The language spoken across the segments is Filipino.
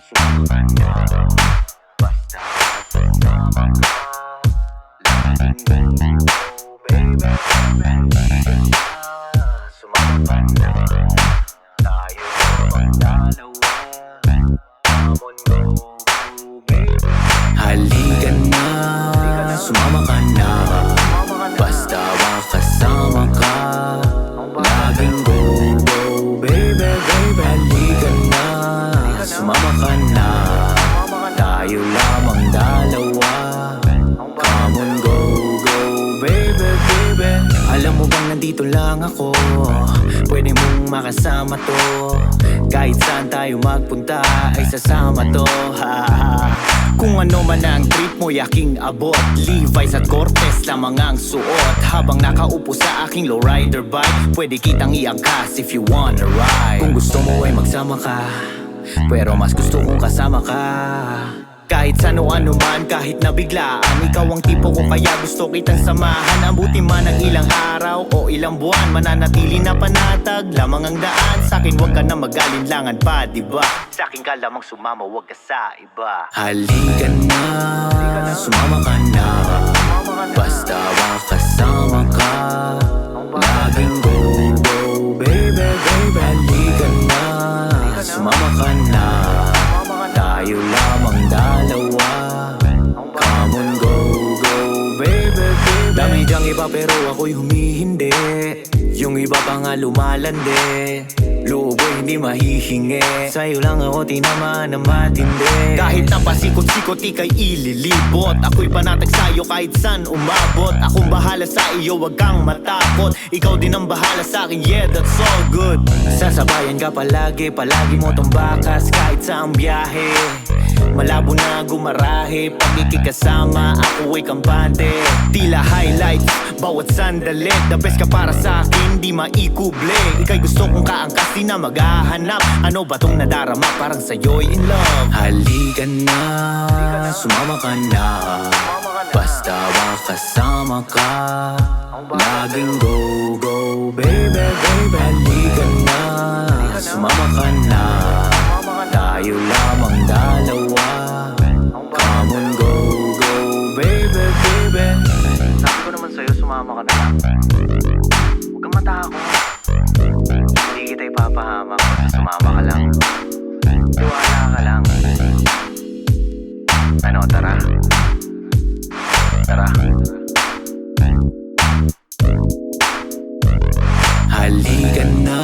sumama ka na. Basta kasama ka, laging go, baby, baby. Sumama ka na, tayo ang dalawa. Come on, go, baby. Halika na, sumama ka na. Basta makasama ka, laging go, go, baby, baby. Halika na, sumama ka na, tayo lamang dalawa. Come on, go, go, baby, baby. Alam mo bang nandito lang ako, pwede mong makasama to. Kahit saan tayo magpunta ay sasama to, ha, ha. Kung ano man ang trip mo, yaking abot. Levi's at Cortez lamang ang suot. Habang nakaupo sa aking lowrider bike, pwede kitang iangkas if you wanna ride. Kung gusto mo ay magsama ka, pero mas gusto kong kasama ka. Kahit sa ano-ano man, kahit nabiglaan, ikaw ang tipo ko kaya gusto kitang samahan. Abuti man ang ilang araw o ilang buwan, mananatili na panatag lamang ang daan. Sa'kin wag ka na mag-alinlangan pa, diba? Sa'kin ka lamang sumama, wag ka sa iba. Halika na, sumama ka na. Basta makasama ka, laging go, go, baby, baby. Halika na, sumama ka na, tayo lamang dalawa. Come on, go, go, baby, baby. Dami dyang iba pero ako'y humihindi. Yung iba pa nga lumalande. Loob ko hindi mahihingi, sa'yo lang ako tinamaan na matindi. Kahit na pasikot-sikot ika'y ililibot, ako'y panatag sa'yo kahit saan umabot. Akong bahala sa iyo, wag kang matakot. Ikaw din ang bahala sa'kin, yeah, that's all good. Sasabayan ka palagi, palagi mo tong bakas kahit saang biyahe. Malabo na gumarahe, pag ikikasama ako ay kampante. Tila highlights, bawat sandali. The best ka para sa'kin, di maikuble. Ika'y gusto kong kaangkas, di na maghahanap. Ano ba tong nadarama, parang sa'yo'y in love. Halika na, sumama ka na. Basta makasama ka, laging go, go, baby, baby. Halika na, sumama ka na, tayo lamang dalawa. Come on, go, go, baby, baby. Sabi ko naman sa'yo, sumama ka na. Huwag kang matakot, hindi kita ipapahamak. Basta sumama ka lang, tiwala ka lang. Ano, tara? Tara. Halika na,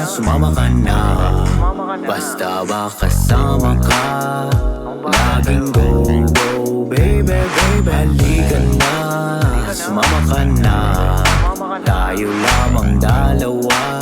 sumama ka na. Basta makasama ka, laging go, go, baby, baby. Halika na, sumama ka na, tayo lamang dalawa.